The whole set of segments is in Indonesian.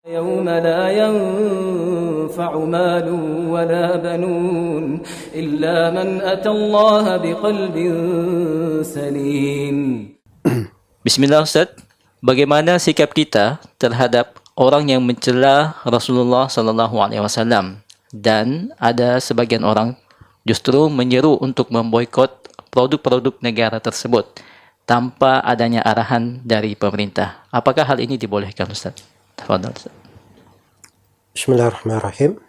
يوم لا ينفع مال ولا بنون إلا من أتى الله بقلب سليم. Bismillah Ustaz, bagaimana sikap kita terhadap orang yang mencela Rasulullah Sallallahu Alaihi Wasallam dan ada sebagian orang justru menyeru untuk memboikot produk-produk negara tersebut tanpa adanya arahan dari pemerintah. Apakah hal ini dibolehkan Ustaz? Tafadhal Ustaz. Bismillahirrahmanirrahim.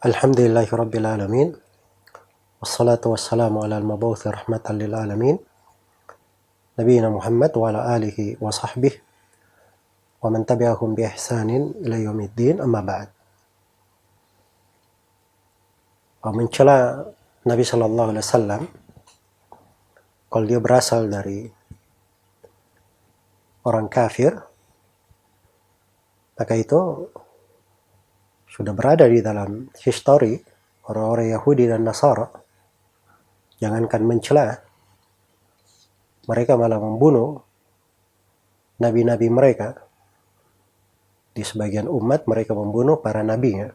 Alhamdulillahi Rabbil Alamin. Wassalatu wassalamu ala al-mabuthi rahmatan lil alamin. Nabiina Muhammad wa ala alihi wa sahbihi wa man tabi'ahum bi ihsanin ila yaumiddin, amma ba'd. Mencela Nabi sallallahu alaihi wasallam kalau dia berasal dari orang kafir, maka itu sudah berada di dalam histori orang-orang Yahudi dan Nasara. Jangankan mencela, mereka malah membunuh nabi-nabi mereka. Di sebagian umat mereka membunuh para nabinya.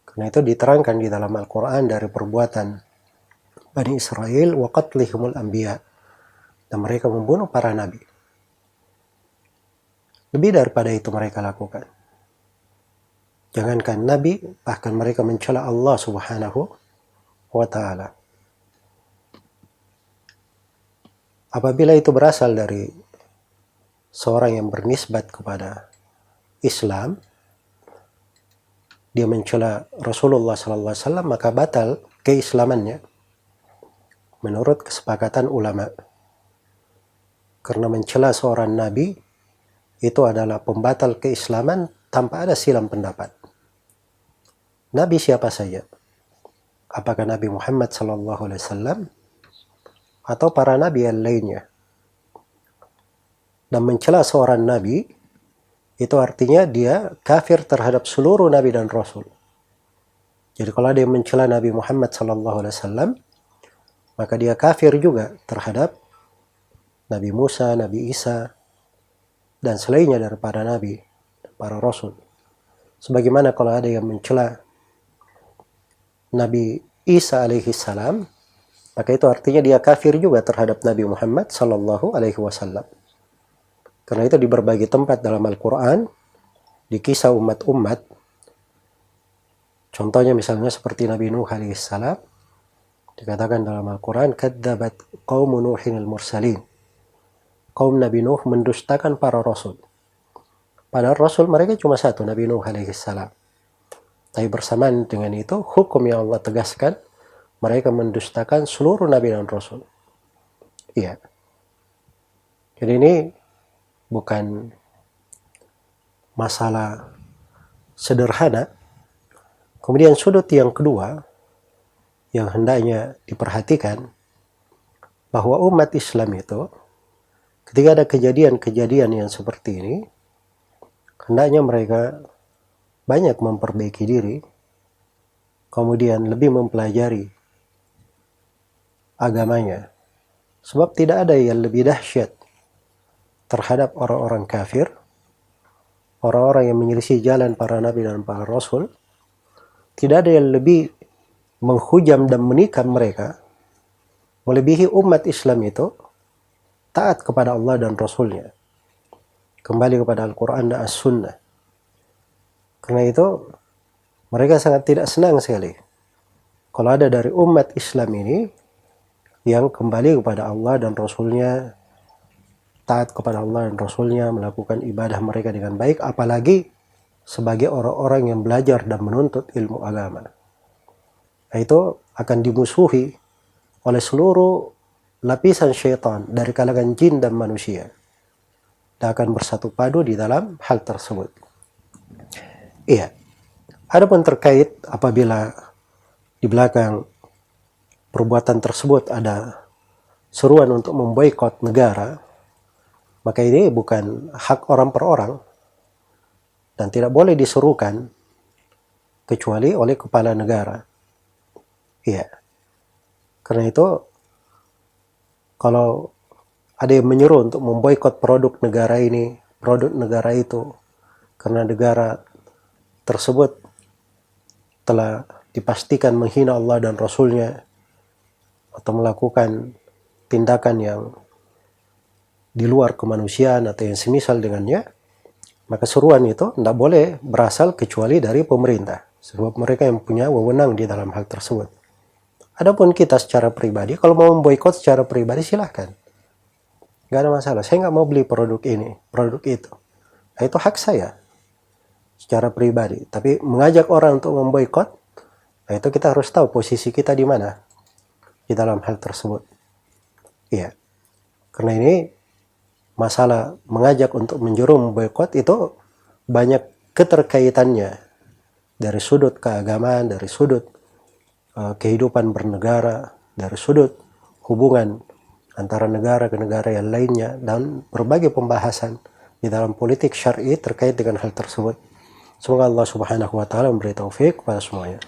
Karena itu diterangkan di dalam Al-Quran dari perbuatan Bani Israel wa qatlihumul anbiya, dan mereka membunuh para nabi. Lebih daripada itu mereka lakukan. Jangankan nabi, bahkan mereka mencela Allah Subhanahu wa ta'ala. Apabila itu berasal dari seorang yang bernisbat kepada Islam, dia mencela Rasulullah SAW, maka batal keislamannya menurut kesepakatan ulama. Karena mencela seorang nabi itu adalah pembatal keislaman tanpa ada silang pendapat. Nabi siapa saja? Apakah Nabi Muhammad SAW atau para nabi yang lainnya? Dan mencela seorang nabi itu artinya dia kafir terhadap seluruh nabi dan rasul. Jadi kalau ada yang mencela Nabi Muhammad SAW, maka dia kafir juga terhadap Nabi Musa, Nabi Isa, dan selainnya daripada nabi, para rasul. Sebagaimana kalau ada yang mencela Nabi Isa alaihi salam, maka itu artinya dia kafir juga terhadap Nabi Muhammad sallallahu alaihi wasallam. Karena itu di berbagai tempat dalam Al-Quran, di kisah umat-umat, contohnya misalnya seperti Nabi Nuh alaihi salam, dikatakan dalam Al-Quran, kadzabat qaumu Nuhin al-mursalin. Kaum Nabi Nuh mendustakan para rasul. Padahal rasul mereka cuma satu, Nabi Nuh alaihi salam. Tapi bersamaan dengan itu, hukum yang Allah tegaskan, mereka mendustakan seluruh nabi dan rasul. Iya. Jadi ini bukan masalah sederhana. Kemudian sudut yang kedua, yang hendaknya diperhatikan, bahwa umat Islam itu, ketika ada kejadian-kejadian yang seperti ini, hendaknya mereka banyak memperbaiki diri, kemudian lebih mempelajari agamanya. Sebab tidak ada yang lebih dahsyat terhadap orang-orang kafir, orang-orang yang menyelisih jalan para nabi dan para rasul. Tidak ada yang lebih menghujam dan menikam mereka, melebihi umat Islam itu taat kepada Allah dan Rasulnya, kembali kepada Al-Quran dan As-Sunnah. Karena itu mereka sangat tidak senang sekali kalau ada dari umat Islam ini yang kembali kepada Allah dan Rasulnya, taat kepada Allah dan Rasulnya, melakukan ibadah mereka dengan baik, apalagi sebagai orang-orang yang belajar dan menuntut ilmu agama. Nah, itu akan dimusuhi oleh seluruh lapisan syaitan dari kalangan jin dan manusia, dan akan bersatu padu di dalam hal tersebut. Iya. Adapun terkait apabila di belakang perbuatan tersebut ada seruan untuk memboikot negara, maka ini bukan hak orang per orang dan tidak boleh diserukan kecuali oleh kepala negara. Iya. Karena itu kalau ada yang menyuruh untuk memboikot produk negara ini, produk negara itu karena negara tersebut telah dipastikan menghina Allah dan Rasulnya atau melakukan tindakan yang di luar kemanusiaan atau yang semisal dengannya, maka seruan itu tidak boleh berasal kecuali dari pemerintah, sebab mereka yang punya wewenang di dalam hal tersebut. Adapun kita secara pribadi, kalau mau memboikot secara pribadi silahkan, nggak ada masalah. Saya nggak mau beli produk ini, produk itu. Nah, itu hak saya secara pribadi. Tapi mengajak orang untuk memboikot, nah itu kita harus tahu posisi kita di mana di dalam hal tersebut. Iya, karena ini masalah mengajak untuk menjuru memboikot itu banyak keterkaitannya dari sudut keagamaan, dari sudut kehidupan bernegara, dari sudut hubungan antara negara ke negara yang lainnya, dan berbagai pembahasan di dalam politik syar'i terkait dengan hal tersebut. Semoga Allah Subhanahu wa taala memberi taufik kepada semuanya.